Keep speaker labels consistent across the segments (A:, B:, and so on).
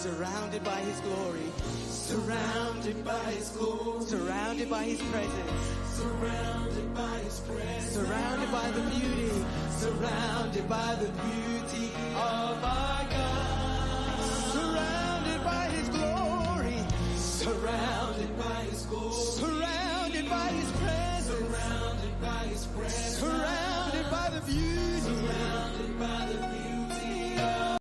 A: surrounded by his glory, surrounded by his glory, surrounded by his presence, surrounded by his presence, surrounded by the beauty, surrounded by the beauty of our God, surrounded by his glory, surrounded by his glory, surrounded by his presence, surrounded by his presence, surrounded by the beauty, surrounded by the beauty of.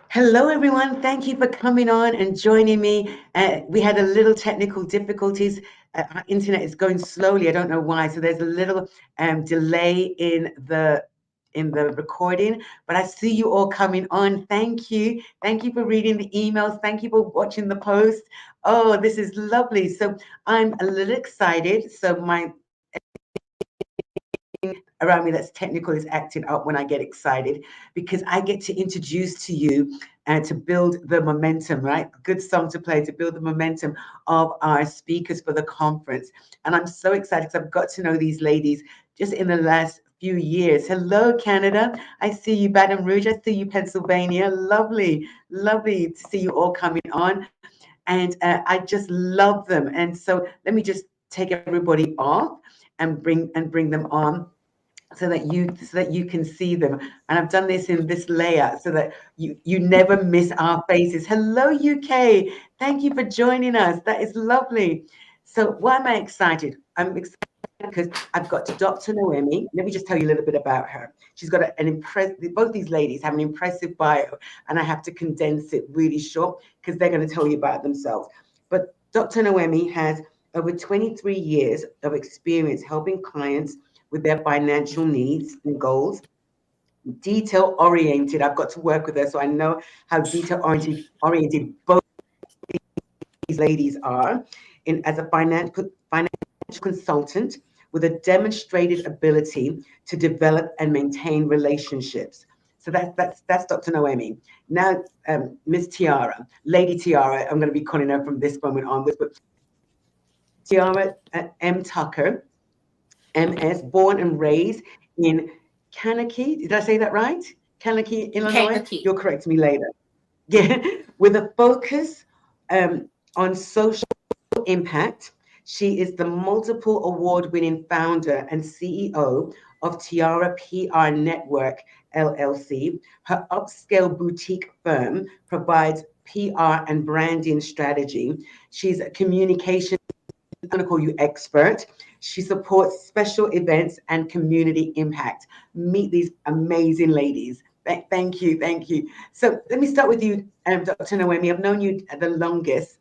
B: Hello, everyone. Thank you for coming on and joining me. We had a little technical difficulties. Our internet is going slowly. I don't know why. So there's a little delay in the recording, but I see you all coming on. Thank you. Thank you for reading the emails. Thank you for watching the post. Oh, this is lovely. So I'm a little excited. So my around me that's technical is acting up when I get excited because I get to introduce to you and to build the momentum, right? Good song to play to build the momentum of our speakers for the conference. And I'm so excited because I've got to know these ladies just in the last few years. Hello, Canada. I see you, Baton Rouge. I see you, Pennsylvania. Lovely, lovely to see you all coming on. And I just love them. And so let me just take everybody off and bring them on so that you can see them. And I've done this in this layer so that you never miss our faces. Hello, UK. Thank you for joining us. That is lovely. So why am I excited? I'm excited because I've got Dr. Noemi. Let me just tell you a little bit about her. She's got an impressive, both these ladies have an impressive bio, and I have to condense it really short because they're going to tell you about themselves. But Dr. Noemi has over 23 years of experience helping clients with their financial needs and goals. Detail oriented. I've got to work with her, so I know how detail oriented both these ladies are. As a financial consultant with a demonstrated ability to develop and maintain relationships. So that's Dr. Noemi. Now, Miss Tiara, Lady Tiara, I'm going to be calling her from this moment onwards, but Tiara M. Tucker, MS, born and raised in Kankakee. Did I say that right? Kankakee, Illinois.
C: Kankakee.
B: You'll correct me later. Yeah, with a focus on social impact. She is the multiple award-winning founder and CEO of Tiara PR Network, LLC. Her upscale boutique firm provides PR and branding strategy. She's a communication I'm going to call you expert. She supports special events and community impact. Meet these amazing ladies. Thank you, thank you. So let me start with you, Dr. Noemi. I've known you the longest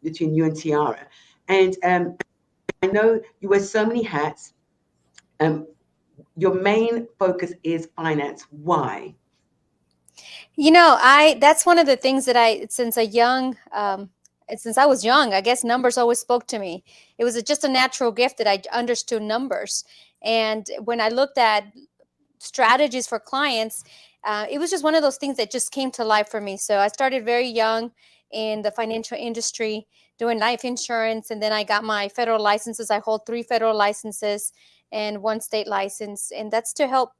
B: between you and Tiara, and I know you wear so many hats. Your main focus is finance. Why?
D: That's one of the things that since I was young, I guess numbers always spoke to me. It was just a natural gift that I understood numbers. And when I looked at strategies for clients, it was just one of those things that just came to life for me. So I started very young in the financial industry doing life insurance. And then I got my federal licenses. I hold 3 federal licenses and 1 state license. And that's to help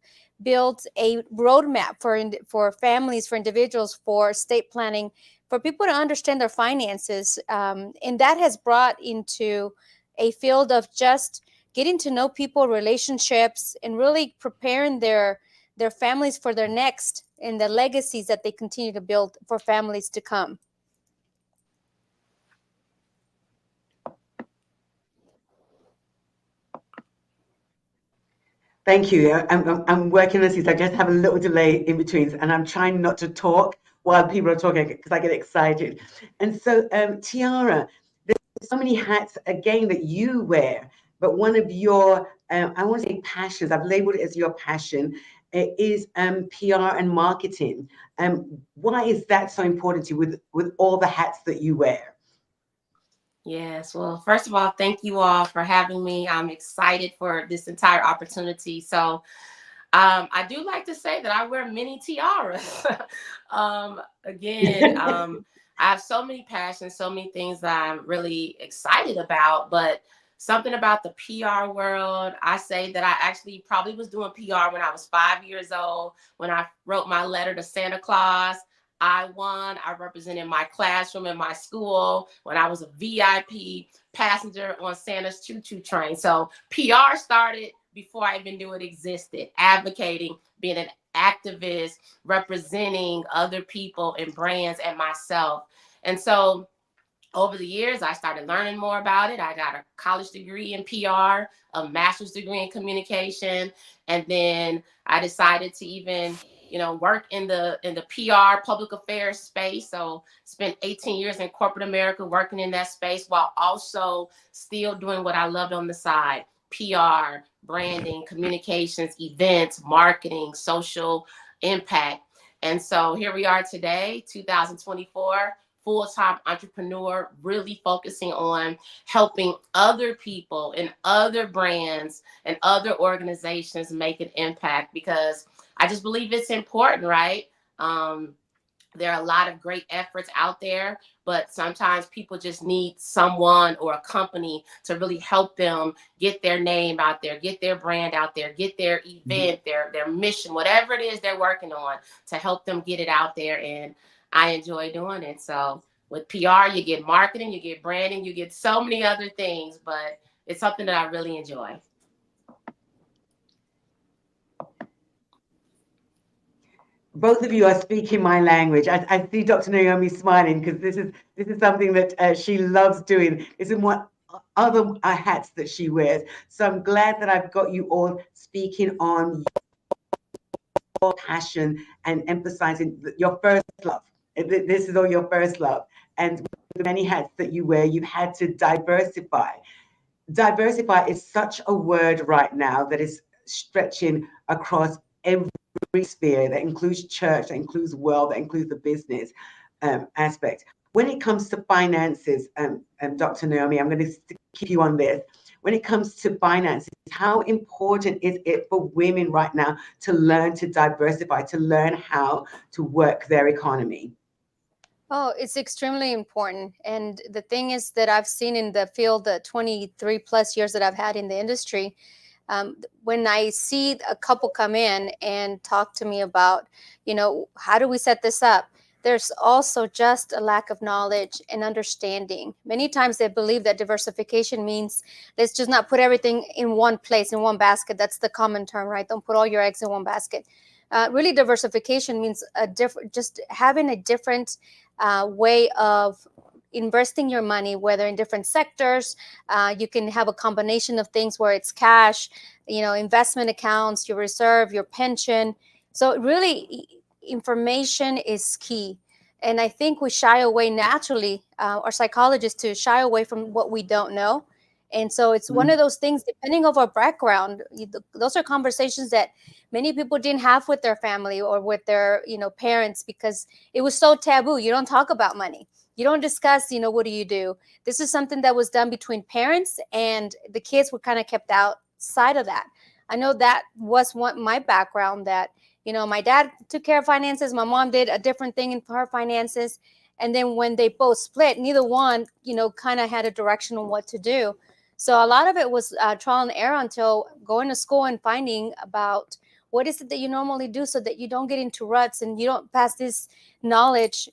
D: build a roadmap for families, for individuals, for estate planning, for people to understand their finances. And that has brought into a field of just getting to know people, relationships, and really preparing their families for their next and the legacies that they continue to build for families to come.
B: Thank you. I'm working on this. I just have a little delay in between, and I'm trying not to talk while people are talking because I get excited. And so, Tiara, there's so many hats again that you wear, but one of your, I want to say passions, I've labeled it as your passion, is PR and marketing. Why is that so important to you with all the hats that you wear?
C: Yes. Well, first of all, thank you all for having me. I'm excited for this entire opportunity. So I do like to say that I wear many tiaras. Again, I have so many passions, so many things that I'm really excited about. But something about the PR world. I say that I actually probably was doing PR when I was 5 years old, when I wrote my letter to Santa Claus. I won. I represented my classroom and my school when I was a VIP passenger on Santa's choo-choo train. So PR started before I even knew it existed, advocating, being an activist, representing other people and brands and myself. And so over the years, I started learning more about it. I got a college degree in PR, a master's degree in communication, and then I decided to even, work in the PR public affairs space. So spent 18 years in corporate America working in that space while also still doing what I loved on the side: PR, branding, communications, events, marketing, social impact. And so here we are today, 2024, full-time entrepreneur, really focusing on helping other people and other brands and other organizations make an impact, because I just believe it's important, right? There are a lot of great efforts out there, but sometimes people just need someone or a company to really help them get their name out there, get their brand out there, get their event, their mission, whatever it is they're working on, to help them get it out there. And I enjoy doing it. So with PR, you get marketing, you get branding, you get so many other things, but it's something that I really enjoy.
B: Both of you are speaking my language. I see Dr. Naomi smiling because this is something that she loves doing. This is what other hats that she wears. So I'm glad that I've got you all speaking on your passion and emphasizing your first love. This is all your first love. And the many hats that you wear, you've had to diversify. Diversify is such a word right now that is stretching across every sphere. That includes church, that includes world, that includes the business aspect. When it comes to finances, Dr. Naomi, I'm going to keep you on this. When it comes to finances, how important is it for women right now to learn to diversify, to learn how to work their economy?
D: Oh, it's extremely important. And the thing is that I've seen in the field, the 23 plus years that I've had in the industry, when I see a couple come in and talk to me about, how do we set this up? There's also just a lack of knowledge and understanding. Many times they believe that diversification means let's just not put everything in one place, in one basket. That's the common term, right? Don't put all your eggs in one basket. Really, diversification means just having a different way of investing your money, whether in different sectors. You can have a combination of things where it's cash, investment accounts, your reserve, your pension. So really, information is key. And I think we shy away naturally, our psychologists, to shy away from what we don't know. And so it's one of those things, depending on our background, those are conversations that many people didn't have with their family or with their, parents, because it was so taboo. You don't talk about money. You don't discuss, what do you do? This is something that was done between parents, and the kids were kind of kept outside of that. I know that was my background, that, my dad took care of finances. My mom did a different thing in her finances. And then when they both split, neither one, kind of had a direction on what to do. So a lot of it was trial and error until going to school and finding about what is it that you normally do so that you don't get into ruts and you don't pass this knowledge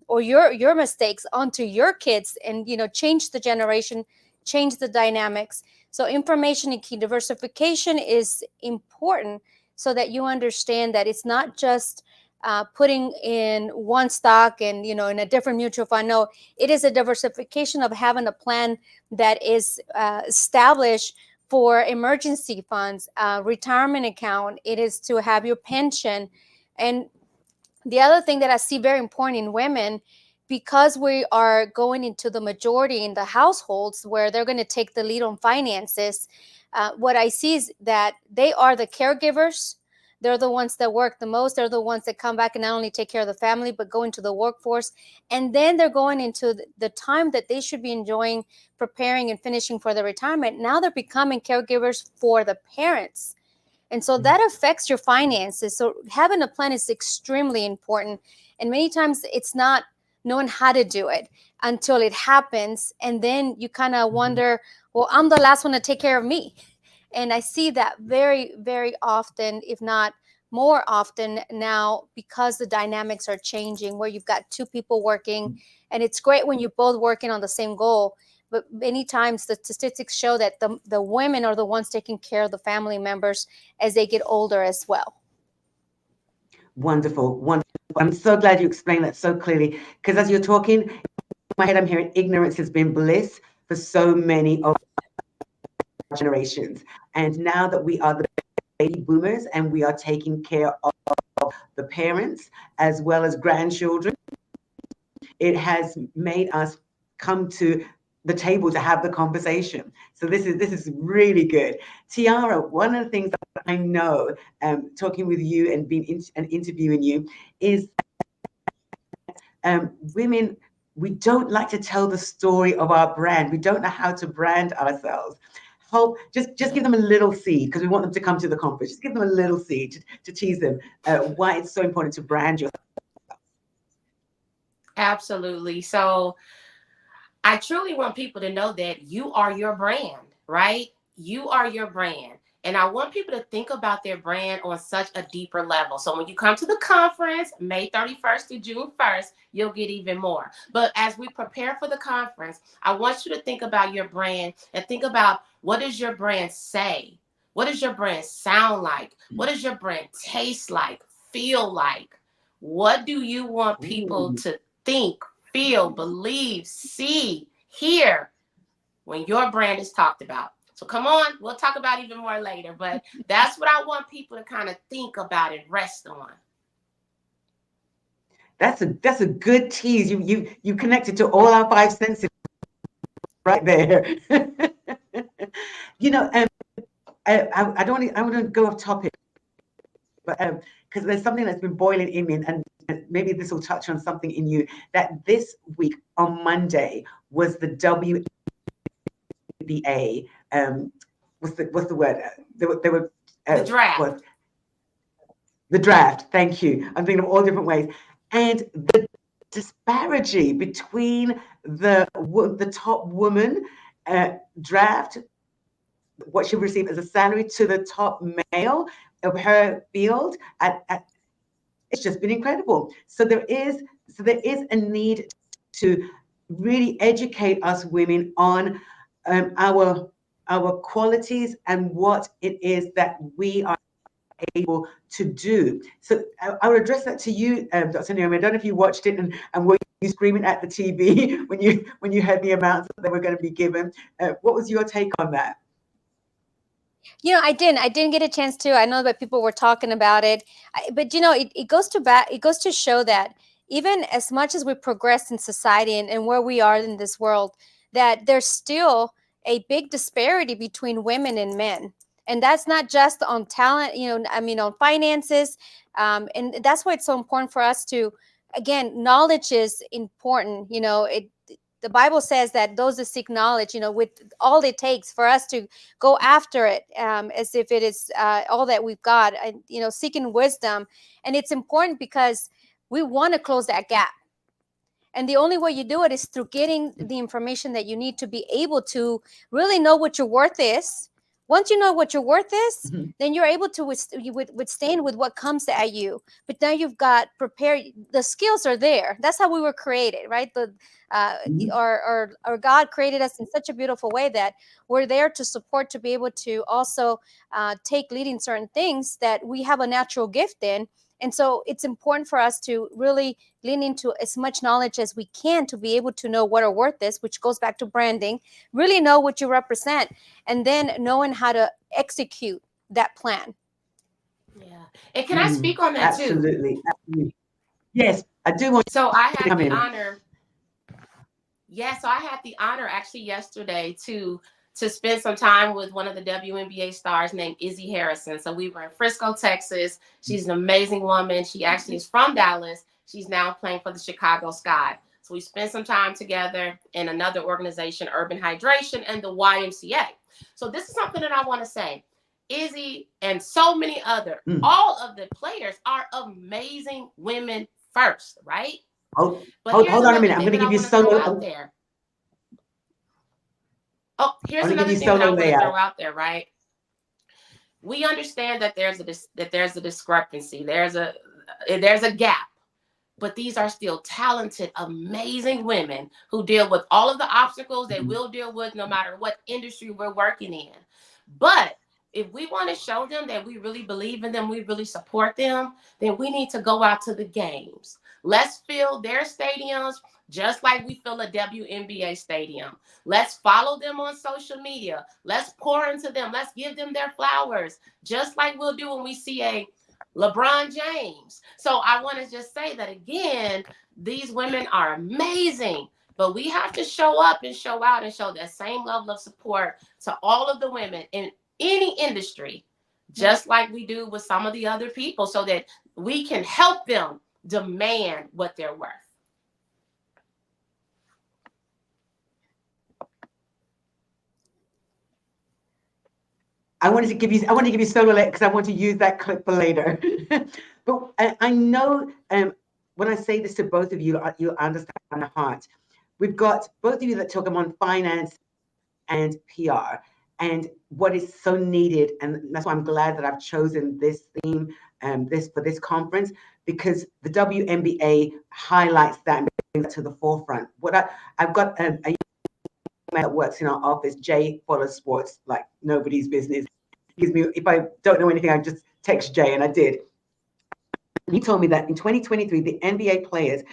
D: or your mistakes onto your kids, and, change the generation, change the dynamics. So information and key. Diversification is important so that you understand that it's not just putting in one stock and, in a different mutual fund. No, it is a diversification of having a plan that is established for emergency funds, retirement account. It is to have your pension. And the other thing that I see very important in women, because we are going into the majority in the households where they're going to take the lead on finances, what I see is that they are the caregivers. They're the ones that work the most. They're the ones that come back and not only take care of the family, but go into the workforce. And then they're going into the time that they should be enjoying, preparing and finishing for their retirement. Now they're becoming caregivers for the parents. And so that affects your finances. So having a plan is extremely important. And many times it's not knowing how to do it until it happens. And then you kind of wonder, well, I'm the last one to take care of me. And I see that very, very often, if not more often now, because the dynamics are changing, where you've got two people working. And it's great when you're both working on the same goal. But many times the statistics show that the women are the ones taking care of the family members as they get older as well.
B: Wonderful, wonderful. I'm so glad you explained that so clearly, because as you're talking, in my head, I'm hearing ignorance has been bliss for so many of our generations. And now that we are the baby boomers and we are taking care of the parents as well as grandchildren, it has made us come to the table to have the conversation. So this is really good. Tiara, one of the things that I know, talking with you and and interviewing you, is women, we don't like to tell the story of our brand. We don't know how to brand ourselves. Hope, just give them a little seed, because we want them to come to the conference. Just give them a little seed to tease them why it's so important to brand yourself.
C: Absolutely. So I truly want people to know that you are your brand, right? You are your brand. And I want people to think about their brand on such a deeper level. So when you come to the conference, May 31st to June 1st, you'll get even more. But as we prepare for the conference, I want you to think about your brand and think about, what does your brand say? What does your brand sound like? What does your brand taste like, feel like? What do you want people to think, feel, believe, see, hear when your brand is talked about? So come on, we'll talk about even more later, but that's what I want people to kind of think about and rest on.
B: That's a good tease. You connected to all our five senses right there. You know, I don't want to go off topic, but because there's something that's been boiling in me, and maybe this will touch on something in you. That this week on Monday was the WBA. What's the word? They were
C: The draft.
B: The draft. Thank you. I'm thinking of all different ways, and the disparity between the top woman draft, what she received as a salary, to the top male of her field it's just been incredible. So there is a need to really educate us women on our qualities and what it is that we are able to do. So I will address that to you, Dr. Noemi. I don't know if you watched it and were you screaming at the TV when you heard the amounts that were going to be given. What was your take on that?
D: I didn't get a chance to. I know that people were talking about it, but it goes to show that even as much as we progress in society and where we are in this world, that there's still a big disparity between women and men. And that's not just on talent, on finances. And that's why it's so important for us to, again, knowledge is important. The Bible says that those that seek knowledge, with all it takes for us to go after it, as if it is all that we've got, seeking wisdom. And it's important because we want to close that gap. And the only way you do it is through getting the information that you need to be able to really know what your worth is. Once you know what your worth is, then you're able to withstand with what comes at you. But now you've got prepared. The skills are there. That's how we were created, right? Our God created us in such a beautiful way that we're there to support, to be able to also take lead in certain things that we have a natural gift in. And so it's important for us to really lean into as much knowledge as we can to be able to know what our worth is, which goes back to branding, really know what you represent, and then knowing how to execute that plan.
C: Yeah. And can I speak on that too?
B: Absolutely. Yes, I do want
C: so I
B: to
C: had
B: come
C: the
B: in.
C: honor. Yeah, so I had the honor actually yesterday to spend some time with one of the WNBA stars named Izzy Harrison. So we were in Frisco, Texas. She's an amazing woman. She actually is from Dallas. She's now playing for the Chicago Sky. So we spent some time together in another organization, Urban Hydration, and the YMCA. So this is something that I want to say. Izzy and so many other, all of the players are amazing women first, right? But here's
B: hold on a
C: another
B: minute. I'm
C: thing
B: going to
C: that I
B: give you
C: want to throw
B: solo.
C: out there. Oh,
B: I'm
C: here's
B: going to give
C: another
B: you
C: thing that I
B: solo
C: want to
B: layout.
C: throw out there, right? We understand that there's a discrepancy. There's a gap. But these are still talented, amazing women who deal with all of the obstacles they will deal with no matter what industry we're working in. But if we want to show them that we really believe in them, we really support them, then we need to go out to the games. Let's fill their stadiums just like we fill a WNBA stadium. Let's follow them on social media. Let's pour into them. Let's give them their flowers, just like we'll do when we see a LeBron James. So I want to just say that again, these women are amazing, but we have to show up and show out and show that same level of support to all of the women in any industry, just like we do with some of the other people, so that we can help them demand what they're worth.
B: I wanted to give you solo because I want to use that clip for later. But I know when I say this to both of you, you'll understand my heart. We've got both of you that talk about finance and PR and what is so needed. And that's why I'm glad that I've chosen this theme for this conference, because the WNBA highlights that and brings it to the forefront. I've got a man that works in our office. Jay follows sports like nobody's business. Gives me, if I don't know anything, I just text Jay, and I did. He told me that in 2023, the NBA players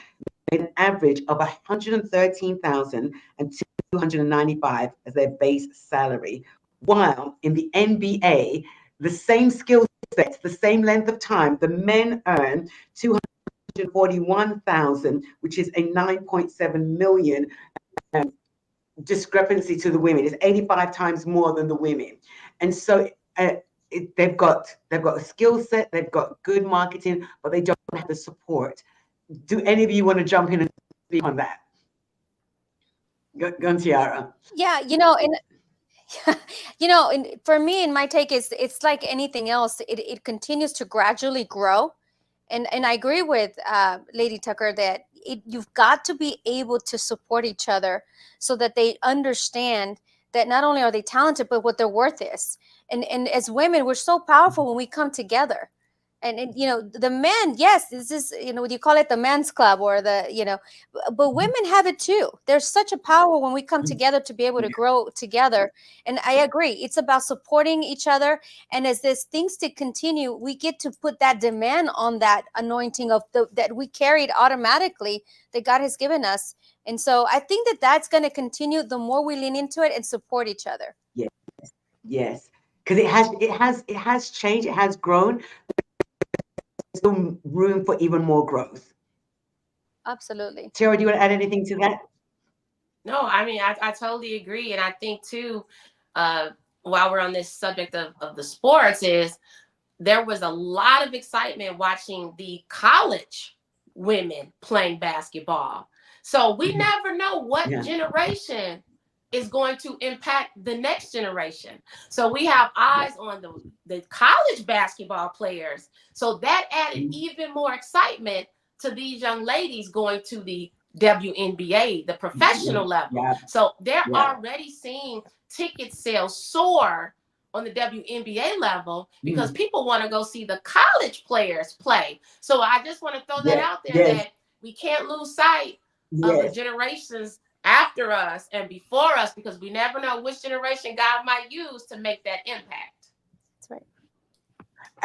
B: made an average of $113,295 as their base salary, while in the NBA, the same skill sets, the same length of time, the men earn $241,000, which is a 9.7 million discrepancy to the women. It's 85 times more than the women, and so. They've got a skill set, they've got good marketing, but they don't have the support. Do any of you want to jump in and speak on that? Go on, Tiara.
D: Yeah, and for me, and my take is, it's like anything else. It continues to gradually grow, and I agree with Lady Tucker that you've got to be able to support each other so that they understand that not only are they talented, but what their worth is. And as women, we're so powerful when we come together. And the men, yes, this is, you call it the men's club, or but women have it too. There's such a power when we come together to be able to grow together. And I agree, it's about supporting each other. And as this things to continue, we get to put that demand on that anointing of that we carried automatically, that God has given us. And so I think that that's going to continue the more we lean into it and support each other.
B: Yes, because it has changed, it has grown. There's still room for even more growth.
D: Absolutely.
B: Tiara, do you want to add anything to that?
C: No, I mean, I totally agree. And I think too, while we're on this subject of the sports, is there was a lot of excitement watching the college women playing basketball. So we never know what generation is going to impact the next generation. So we have eyes on the college basketball players. So that added even more excitement to these young ladies going to the WNBA, the professional level. So they're already seeing ticket sales soar on the WNBA level because people want to go see the college players play. So I just want to throw that out there, that we can't lose sight of the generations after us and before us, because we never know which generation God might use to make that impact.
D: That's right.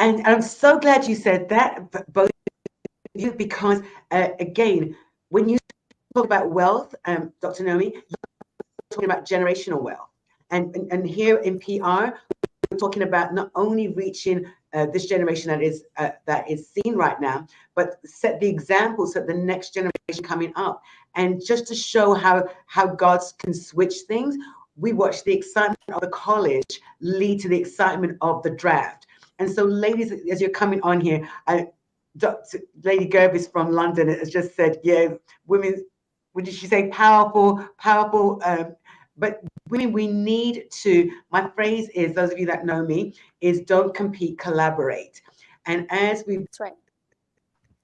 B: And I'm so glad you said that, both of you, because again, when you talk about wealth, Dr. Noemi, you're talking about generational wealth. And here in PR, we're talking about not only reaching this generation that is seen right now, but set the example so the next generation coming up. And just to show how God can switch things, we watch the excitement of the college lead to the excitement of the draft. And so, ladies, as you're coming on here, Lady Gervis from London has just said, yeah, women, what did she say? Powerful. But women, we need to, my phrase is, those of you that know me, is don't compete, collaborate. And as we
D: That's right.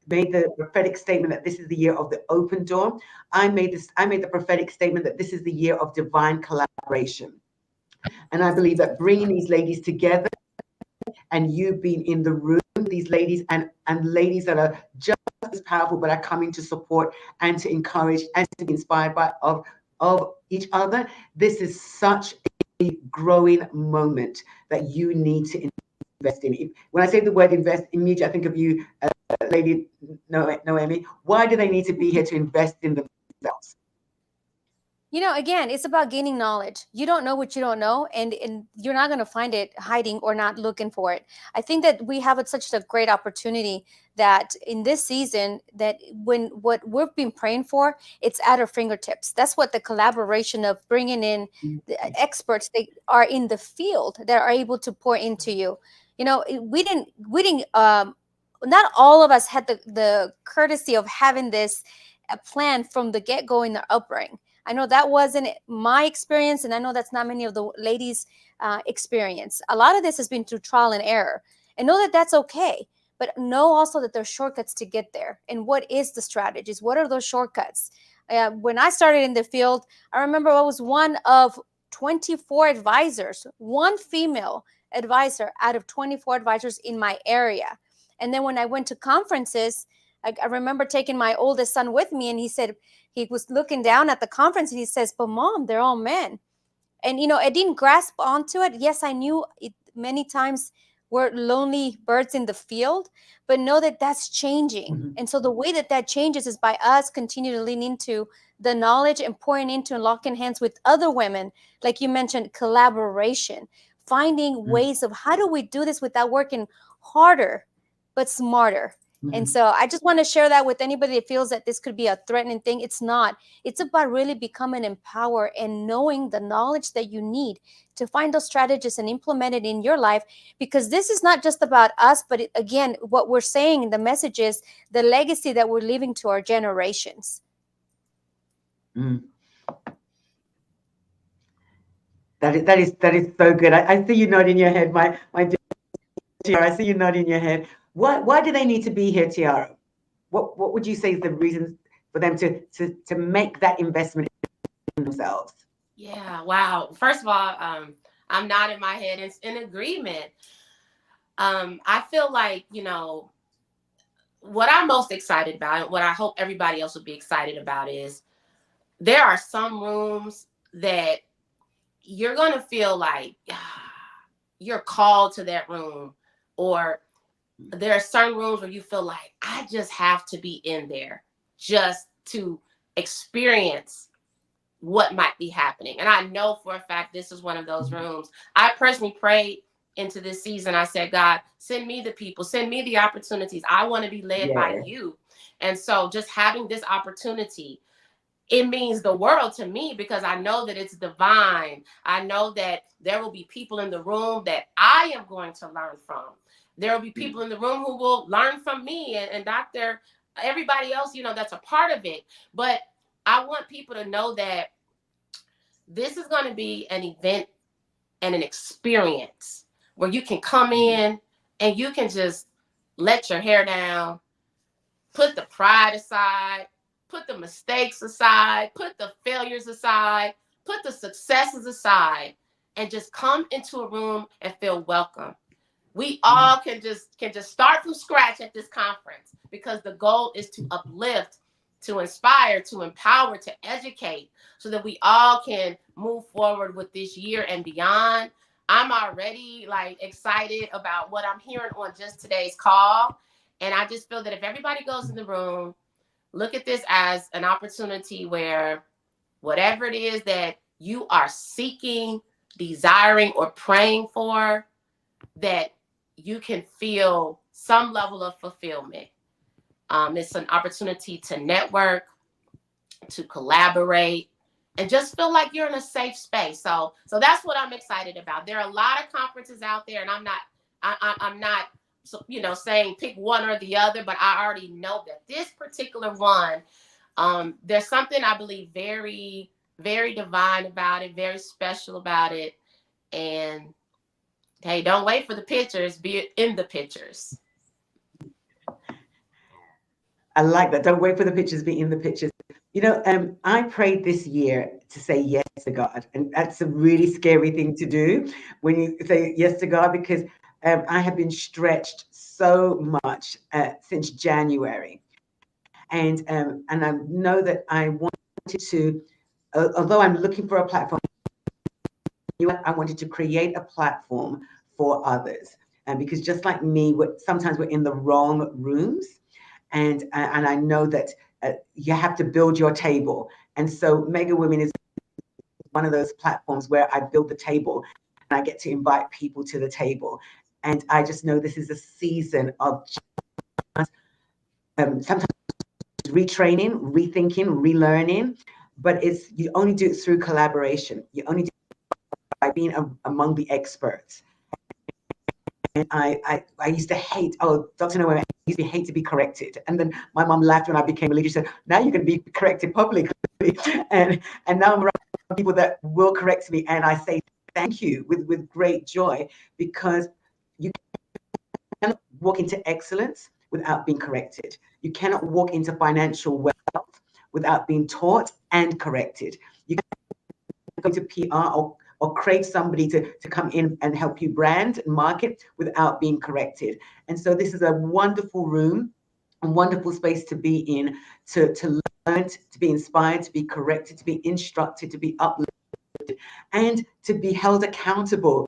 B: made the prophetic statement that this is the year of the open door. I made the prophetic statement that this is the year of divine collaboration. And I believe that bringing these ladies together and you being in the room, these ladies and ladies that are just as powerful, but are coming to support and to encourage and to be inspired by of each other. This is such a growing moment that you need to invest in. When I say the word invest, immediately I think of you, Lady Noemi. Why do they need to be here to invest in themselves?
D: Again, it's about gaining knowledge. You don't know what you don't know, and you're not going to find it hiding or not looking for it. I think that we have such a great opportunity that in this season, that when what we've been praying for, it's at our fingertips. That's what the collaboration of bringing in the experts that are in the field that are able to pour into you. We didn't not all of us had the courtesy of having this plan from the get-go in their upbringing. I know that wasn't my experience, and I know that's not many of the ladies' experience. A lot of this has been through trial and error, and know that that's okay. But know also that there's shortcuts to get there. And what is the strategies? What are those shortcuts? When I started in the field, I remember I was one of 24 advisors, one female advisor out of 24 advisors in my area. And then when I went to conferences, I remember taking my oldest son with me, and he said, he was looking down at the conference and he says, "But Mom, they're all men." And, I didn't grasp onto it. Yes, I knew it many times we're lonely birds in the field, but know that that's changing.
B: Mm-hmm.
D: And so the way that changes is by us continue to lean into the knowledge and pouring into and locking hands with other women. Like you mentioned, collaboration, finding ways of how do we do this without working harder, but smarter. And so I just want to share that with anybody that feels that this could be a threatening thing. It's not. It's about really becoming empowered and knowing the knowledge that you need to find those strategies and implement it in your life, because this is not just about us, but again, what we're saying, the message is the legacy that we're leaving to our generations.
B: That is so good. I see you nodding your head, my dear Tiara. I see you nodding your head. Why do they need to be here, Tiara? What would you say is the reason for them to make that investment in themselves?
C: Yeah, wow. First of all, I'm nodding my head in agreement. I feel like, what I'm most excited about, and what I hope everybody else will be excited about, is there are some rooms that you're going to feel like you're called to that room, or there are certain rooms where you feel like I just have to be in there just to experience what might be happening. And I know for a fact this is one of those rooms. I personally prayed into this season. I said, God, send me the people, send me the opportunities. I want to be led by you. And so just having this opportunity, it means the world to me, because I know that it's divine. I know that there will be people in the room that I am going to learn from. There will be people in the room who will learn from me and Dr. Everybody else, that's a part of it. But I want people to know that this is going to be an event and an experience where you can come in and you can just let your hair down, put the pride aside, put the mistakes aside, put the failures aside, put the successes aside, and just come into a room and feel welcome. We all can just start from scratch at this conference, because the goal is to uplift, to inspire, to empower, to educate, so that we all can move forward with this year and beyond. I'm already excited about what I'm hearing on just today's call. And I just feel that if everybody goes in the room, look at this as an opportunity where whatever it is that you are seeking, desiring, or praying for, that you can feel some level of fulfillment. It's an opportunity to network, to collaborate, and just feel like you're in a safe space. So that's what I'm excited about. There are a lot of conferences out there, and I'm not saying pick one or the other, but I already know that this particular one, there's something I believe very, very divine about it, very special about it. And hey, don't wait for the pictures, be in the pictures.
B: I like that. Don't wait for the pictures, be in the pictures. You know, I prayed this year to say yes to God, and that's a really scary thing to do when you say yes to God, because I have been stretched so much since January, and I know that I wanted to, although I'm looking for a platform, I wanted to create a platform for others, and because just like me, sometimes we're in the wrong rooms, and I know that you have to build your table. And so Mega Women is one of those platforms where I build the table and I get to invite people to the table. And I just know this is a season of just, sometimes retraining, rethinking, relearning, but you only do it through collaboration. You only do it by being among the experts. And I used to hate, Dr. Noemi, I used to hate to be corrected. And then my mom laughed when I became a leader. She said, now you're going to be corrected publicly. and now I'm around people that will correct me. And I say thank you with great joy, because you cannot walk into excellence without being corrected. You cannot walk into financial wealth without being taught and corrected. You go to PR or crave somebody to come in and help you brand and market without being corrected. And so this is a wonderful room, a wonderful space to be in, to learn, to be inspired, to be corrected, to be instructed, to be uplifted, and to be held accountable.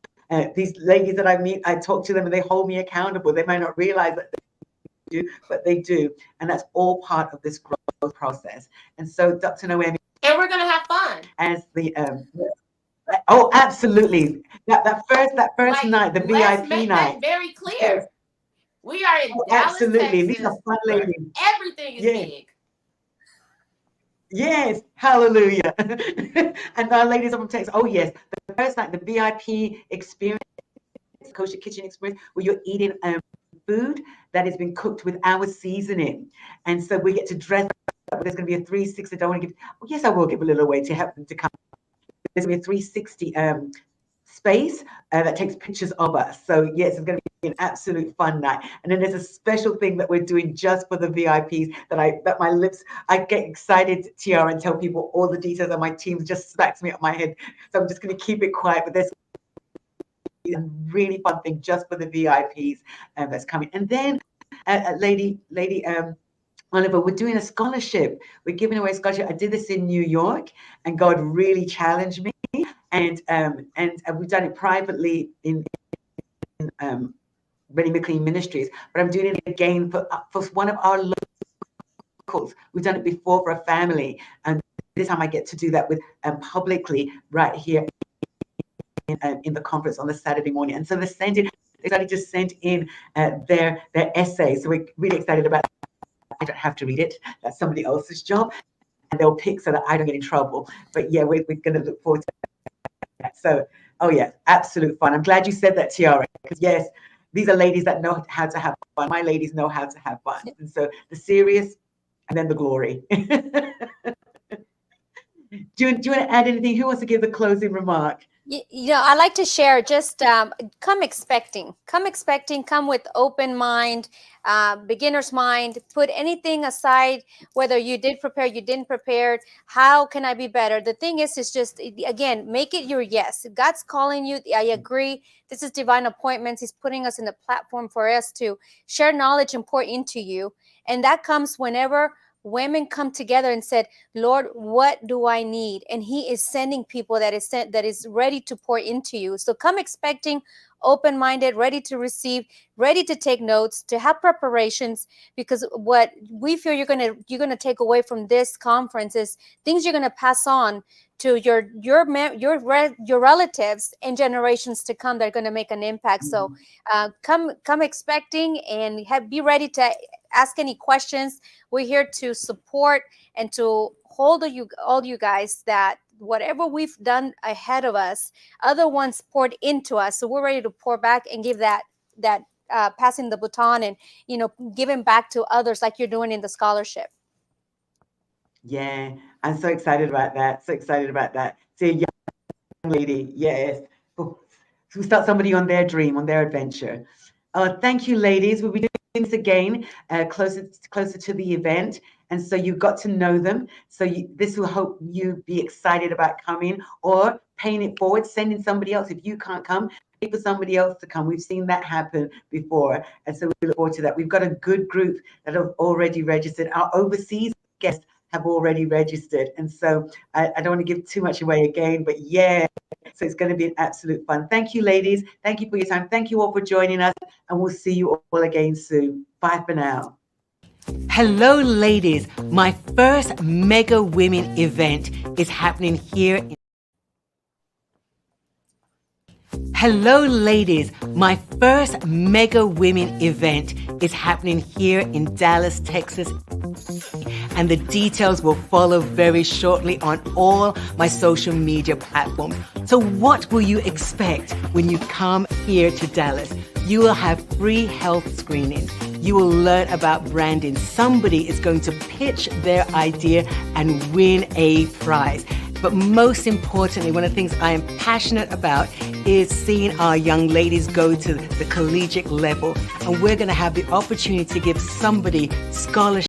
B: These ladies that I meet, I talk to them and they hold me accountable. They might not realize that they do, but they do. And that's all part of this growth process. And so, Dr. Noemi.
C: And we're going to have fun.
B: As the oh, absolutely. That first night, the
C: let's
B: VIP
C: make
B: night.
C: that very clear.
B: Yes.
C: We are in Dallas,
B: absolutely.
C: Texas.
B: These are fun ladies.
C: Everything is big.
B: Yes, hallelujah. And our ladies from Texas, oh yes, the first night, the VIP experience, kosher kitchen experience, where you're eating food that has been cooked with our seasoning. And so we get to dress up. There's going to be a 360. I don't want to give, yes, I will give a little away to help them to come. There's going to be a 360 space that takes pictures of us. So yes, it's going to be an absolute fun night. And then there's a special thing that we're doing just for the VIPs that my lips, I get excited, Tiara, and tell people all the details, and my team just smacks me up my head. So I'm just going to keep it quiet, but there's a really fun thing just for the VIPs that's coming. And then lady Oliver, we're doing a scholarship. We're giving away a scholarship. I did this in New York, and God really challenged me. And we've done it privately in Ready McLean Ministries, but I'm doing it again for one of our locals. We've done it before for a family, and this time I get to do that with publicly right here in the conference on the Saturday morning. And so they started to send in their essays. So we're really excited about that. I don't have to read it. That's somebody else's job. And they'll pick so that I don't get in trouble. But yeah, we're going to look forward to that. So, oh yeah, absolute fun. I'm glad you said that, Tiara, because yes, these are ladies that know how to have fun. My ladies know how to have fun. And so the serious and then the glory. Do you want to add anything? Who wants to give the closing remark?
D: You know, I like to share, just come expecting, come with open mind, beginner's mind, put anything aside, whether you did prepare, you didn't prepare, how can I be better? The thing is just, again, make it your yes. If God's calling you, I agree. This is divine appointments. He's putting us in the platform for us to share knowledge and pour into you. And that comes whenever women come together and said, Lord, what do I need? And he is sending people that is ready to pour into you. So come expecting, open-minded, ready to receive, ready to take notes, to have preparations, because what we feel you're gonna take away from this conference is things you're gonna pass on to your relatives and generations to come that are going to make an impact. So come expecting, and be ready to ask any questions. We're here to support and to hold all you guys, that whatever we've done ahead of us, other ones poured into us. So we're ready to pour back and give that passing the baton and, giving back to others like you're doing in the scholarship.
B: Yeah, I'm so excited about that. So excited about that. See a young lady, yes, to start somebody on their dream, on their adventure. Thank you, ladies. We'll be doing again closer to the event, and so you got to know them. So this will help you be excited about coming, or paying it forward, sending somebody else. If you can't come, pay for somebody else to come. We've seen that happen before, and so we look forward to that. We've got a good group that have already registered. Our overseas guests have already registered, and so I don't want to give too much away again, but yeah, so it's going to be an absolute fun. Thank you, ladies. Thank you for your time. Thank you all for joining us, and we'll see you all again soon. Bye for now. Hello, ladies. My first Mega Women event is happening here in Hello, ladies. My first Mega Women event is happening here in Dallas, Texas. And the details will follow very shortly on all my social media platforms. So what will you expect when you come here to Dallas? You will have free health screenings. You will learn about branding. Somebody is going to pitch their idea and win a prize. But most importantly, one of the things I am passionate about is seeing our young ladies go to the collegiate level. And we're going to have the opportunity to give somebody scholarship